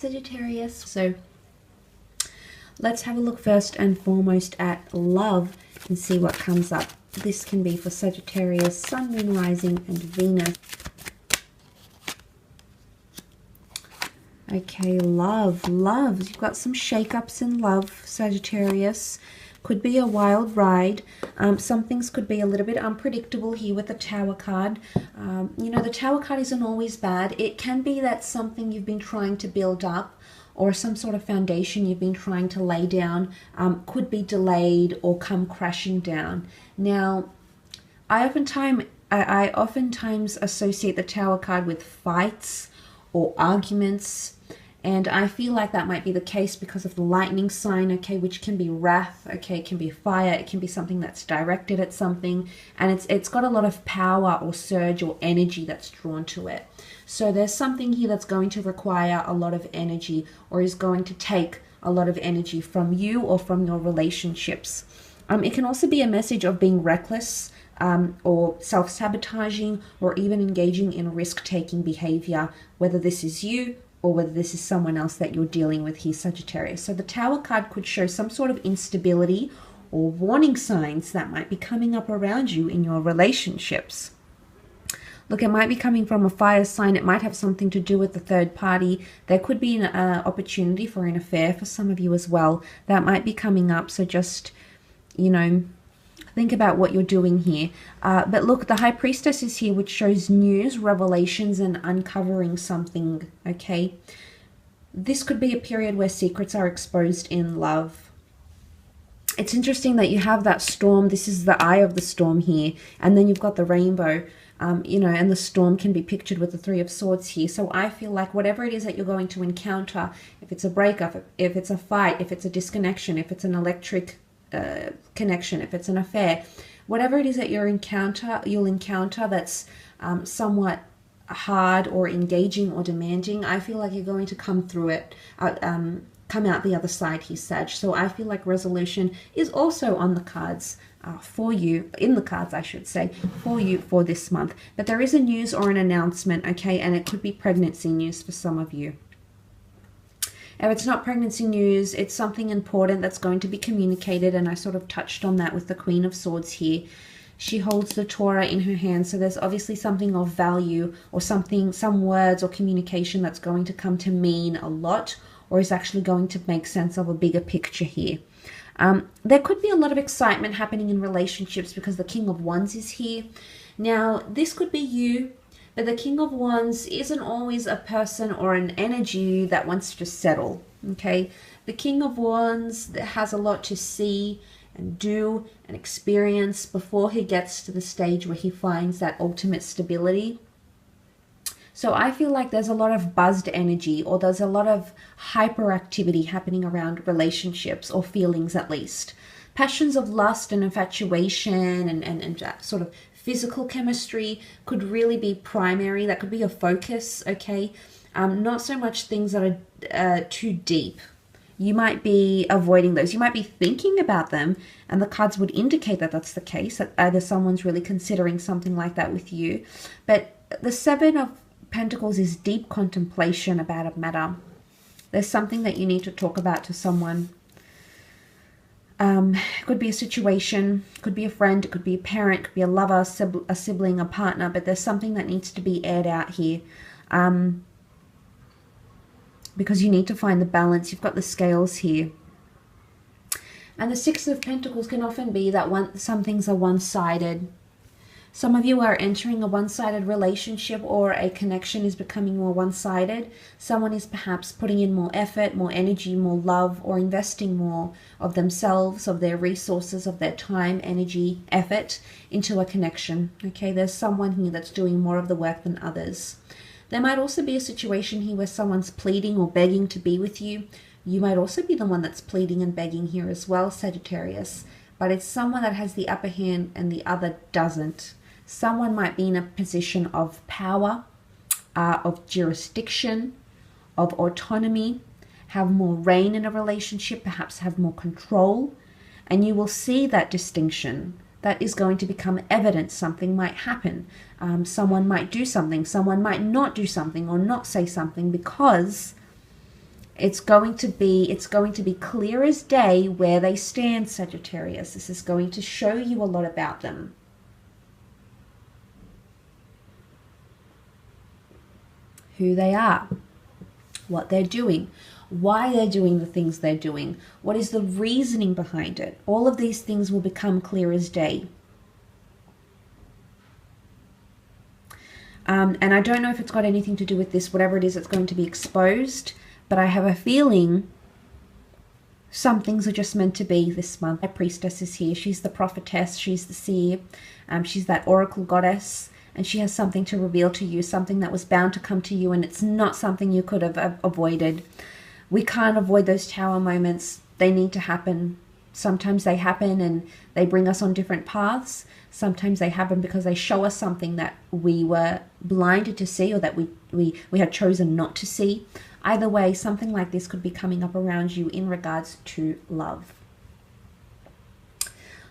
Sagittarius. So let's have a look first and foremost at love and see what comes up. This can be for Sagittarius, Sun, Moon, Rising, and Venus. Okay, love. You've got some shake-ups in love, Sagittarius. Could be a wild ride. Some things could be a little bit unpredictable here with the Tower card. You know, the Tower card isn't always bad. It can be that something you've been trying to build up or some sort of foundation you've been trying to lay down could be delayed or come crashing down. Now, I oftentimes associate the Tower card with fights or arguments. And I feel like that might be the case because of the lightning sign, okay, which can be wrath, okay, it can be fire, it can be something that's directed at something, and it's got a lot of power or surge or energy that's drawn to it. So there's something here that's going to require a lot of energy or is going to take a lot of energy from you or from your relationships. It can also be a message of being reckless or self-sabotaging or even engaging in risk-taking behavior, whether this is you or whether this is someone else that you're dealing with here, Sagittarius. So the Tower card could show some sort of instability or warning signs that might be coming up around you in your relationships. Look, it might be coming from a fire sign. It might have something to do with the third party. There could be an opportunity for an affair for some of you as well. That might be coming up. So just, you know, think about what you're doing here. But look, the High Priestess is here, which shows news, revelations, and uncovering something, okay? This could be a period where secrets are exposed in love. It's interesting that you have that storm. This is the eye of the storm here. And then you've got the rainbow, you know, and the storm can be pictured with the Three of Swords here. So I feel like whatever it is that you're going to encounter, if it's a breakup, if it's a fight, if it's a disconnection, if it's an electric connection, if it's an affair, whatever it is that you'll encounter that's somewhat hard or engaging or demanding, I feel like you're going to come through it, come out the other side here, Sag. So I feel like resolution is also on the cards for you, in the cards I should say, for you for this month. But there is a news or an announcement, okay, and it could be pregnancy news for some of you. If it's not pregnancy news, it's something important that's going to be communicated, and I sort of touched on that with the Queen of Swords here. She holds the Torah in her hand, so there's obviously something of value or something, some words or communication that's going to come to mean a lot or is actually going to make sense of a bigger picture here. There could be a lot of excitement happening in relationships because the King of Wands is here. Now, this could be you. But the King of Wands isn't always a person or an energy that wants to settle, okay? The King of Wands has a lot to see and do and experience before he gets to the stage where he finds that ultimate stability. So I feel like there's a lot of buzzed energy, or there's a lot of hyperactivity happening around relationships, or feelings at least. Passions of lust and infatuation and sort of physical chemistry could really be primary. That could be a focus, okay? Not so much things that are too deep. You might be avoiding those. You might be thinking about them, and the cards would indicate that that's the case, that either someone's really considering something like that with you. But the Seven of Pentacles is deep contemplation about a matter. There's something that you need to talk about to someone. Could be a situation, could be a friend, it could be a parent, could be a lover, a sibling, a partner, but there's something that needs to be aired out here because you need to find the balance. You've got the scales here. And the Six of Pentacles can often be that some things are one-sided. Some of you are entering a one-sided relationship, or a connection is becoming more one-sided. Someone is perhaps putting in more effort, more energy, more love, or investing more of themselves, of their resources, of their time, energy, effort into a connection. Okay, there's someone here that's doing more of the work than others. There might also be a situation here where someone's pleading or begging to be with you. You might also be the one that's pleading and begging here as well, Sagittarius. But it's someone that has the upper hand and the other doesn't. Someone might be in a position of power, of jurisdiction, of autonomy, have more reign in a relationship, perhaps have more control, and you will see that distinction. That is going to become evident. Something might happen. Someone might do something. Someone might not do something or not say something because It's going to be clear as day where they stand, Sagittarius. This is going to show you a lot about them. Who they are, what they're doing, why they're doing the things they're doing, what is the reasoning behind it. All of these things will become clear as day. And I don't know if it's got anything to do with this, whatever it is, it's going to be exposed. But I have a feeling some things are just meant to be this month. My priestess is here. She's the prophetess. She's the seer. She's that oracle goddess. And she has something to reveal to you, something that was bound to come to you. And it's not something you could have avoided. We can't avoid those tower moments. They need to happen. Sometimes they happen and they bring us on different paths. Sometimes they happen because they show us something that we were blinded to see, or that we had chosen not to see. Either way, something like this could be coming up around you in regards to love.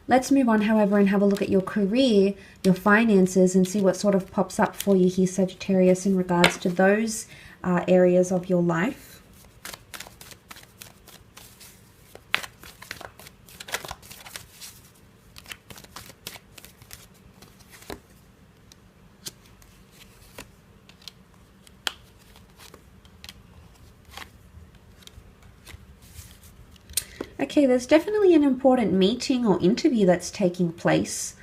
Let's move on, however, and have a look at your career, your finances, and see what sort of pops up for you here, Sagittarius, in regards to those areas of your life. Okay, there's definitely an important meeting or interview that's taking place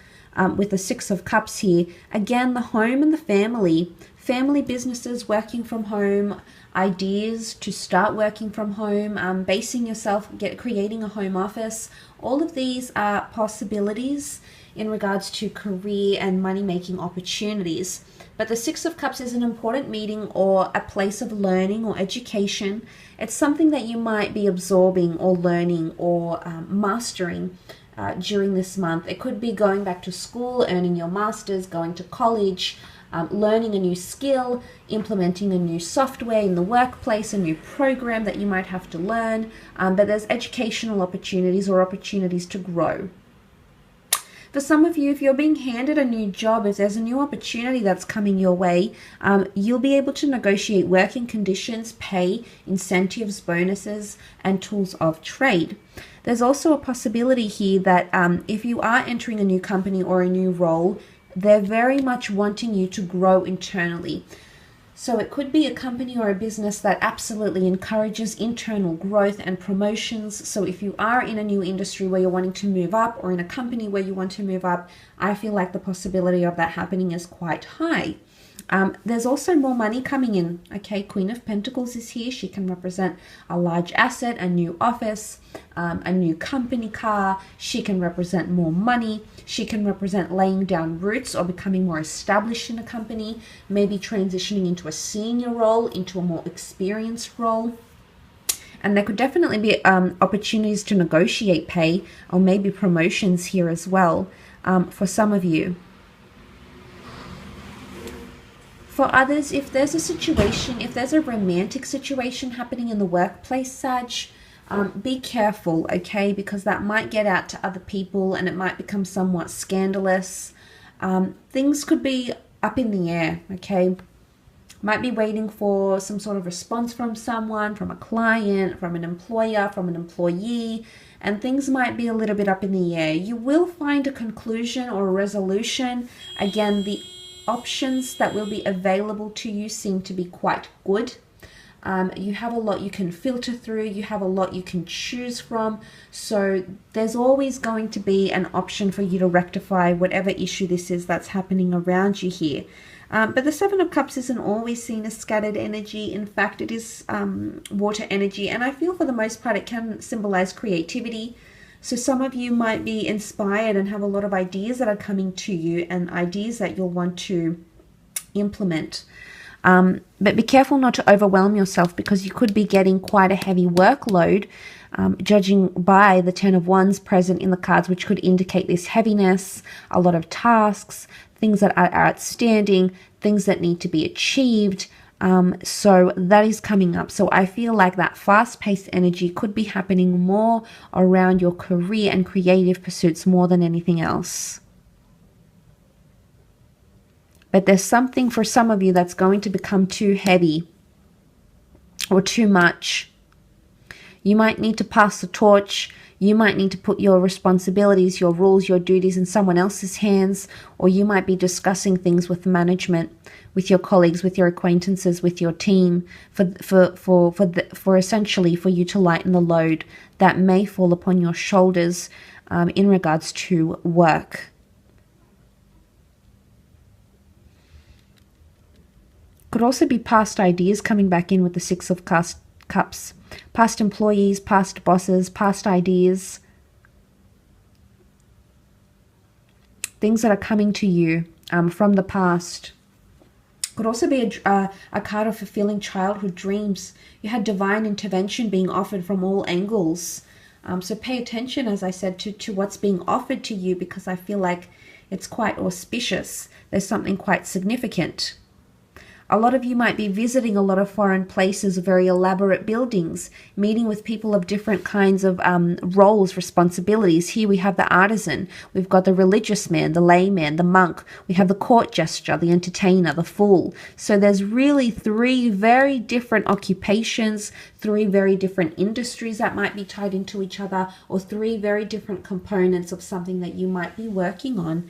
with the Six of Cups here. Again, the home and the family businesses, working from home, ideas to start working from home, basing yourself, creating a home office. All of these are possibilities in regards to career and money-making opportunities. But the Six of Cups is an important meeting or a place of learning or education. It's something that you might be absorbing or learning or mastering during this month. It could be going back to school, earning your master's, going to college, learning a new skill, implementing a new software in the workplace, a new program that you might have to learn. But there's educational opportunities or opportunities to grow. For some of you, if you're being handed a new job, if there's a new opportunity that's coming your way, you'll be able to negotiate working conditions, pay, incentives, bonuses, and tools of trade. There's also a possibility here that if you are entering a new company or a new role, they're very much wanting you to grow internally. So it could be a company or a business that absolutely encourages internal growth and promotions. So if you are in a new industry where you're wanting to move up, or in a company where you want to move up, I feel like the possibility of that happening is quite high. There's also more money coming in. Okay, Queen of Pentacles is here. She can represent a large asset, a new office, a new company car. She can represent more money. She can represent laying down roots or becoming more established in a company, maybe transitioning into a senior role, into a more experienced role. And there could definitely be opportunities to negotiate pay or maybe promotions here as well for some of you. For others, if there's a situation, if there's a romantic situation happening in the workplace, Sag, be careful, okay? Because that might get out to other people and it might become somewhat scandalous. Things could be up in the air, okay? Might be waiting for some sort of response from someone, from a client, from an employer, from an employee, and things might be a little bit up in the air. You will find a conclusion or a resolution. Again, the options that will be available to you seem to be quite good. You have a lot you can filter through, you have a lot you can choose from, so there's always going to be an option for you to rectify whatever issue this is that's happening around you here. But the Seven of Cups isn't always seen as scattered energy. In fact, it is water energy, and I feel for the most part it can symbolize creativity. So some of you might be inspired and have a lot of ideas that are coming to you and ideas that you'll want to implement. But be careful not to overwhelm yourself, because you could be getting quite a heavy workload, judging by the Ten of Wands present in the cards, which could indicate this heaviness, a lot of tasks, things that are outstanding, things that need to be achieved. So that is coming up. So I feel like that fast-paced energy could be happening more around your career and creative pursuits more than anything else. But there's something for some of you that's going to become too heavy or too much You might need to pass the torch. You might need to put your responsibilities, your rules, your duties in someone else's hands, or you might be discussing things with management, with your colleagues, with your acquaintances, with your team, for essentially for you to lighten the load that may fall upon your shoulders in regards to work. Could also be past ideas coming back in with the Six of Cups. Past employees, past bosses, past ideas. Things that are coming to you from the past. Could also be a card of fulfilling childhood dreams. You had divine intervention being offered from all angles. So pay attention, as I said, to what's being offered to you, because I feel like it's quite auspicious. There's something quite significant. A lot of you might be visiting a lot of foreign places, very elaborate buildings, meeting with people of different kinds of roles, responsibilities. Here we have the artisan, we've got the religious man, the layman, the monk, we have the court jester, the entertainer, the fool. So there's really three very different occupations, three very different industries that might be tied into each other, or three very different components of something that you might be working on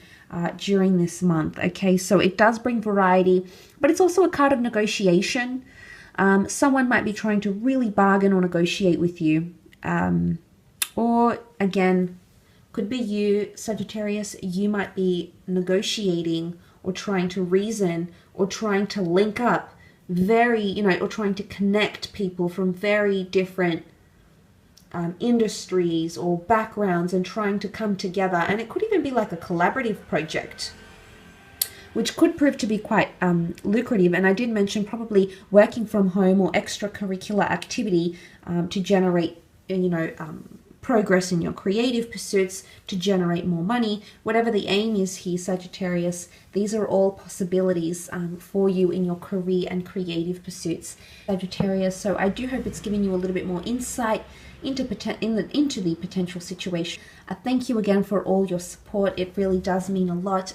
during this month. Okay, so it does bring variety, but it's also a card of negotiation. Someone might be trying to really bargain or negotiate with you. Or again, could be you, Sagittarius, you might be negotiating or trying to reason or trying to link up or trying to connect people from very different industries or backgrounds and trying to come together. And it could even be like a collaborative project, which could prove to be quite lucrative. And I did mention probably working from home or extracurricular activity to generate, progress in your creative pursuits, to generate more money. Whatever the aim is here, Sagittarius, these are all possibilities for you in your career and creative pursuits, Sagittarius. So I do hope it's giving you a little bit more insight into the potential situation. Thank you again for all your support. It really does mean a lot.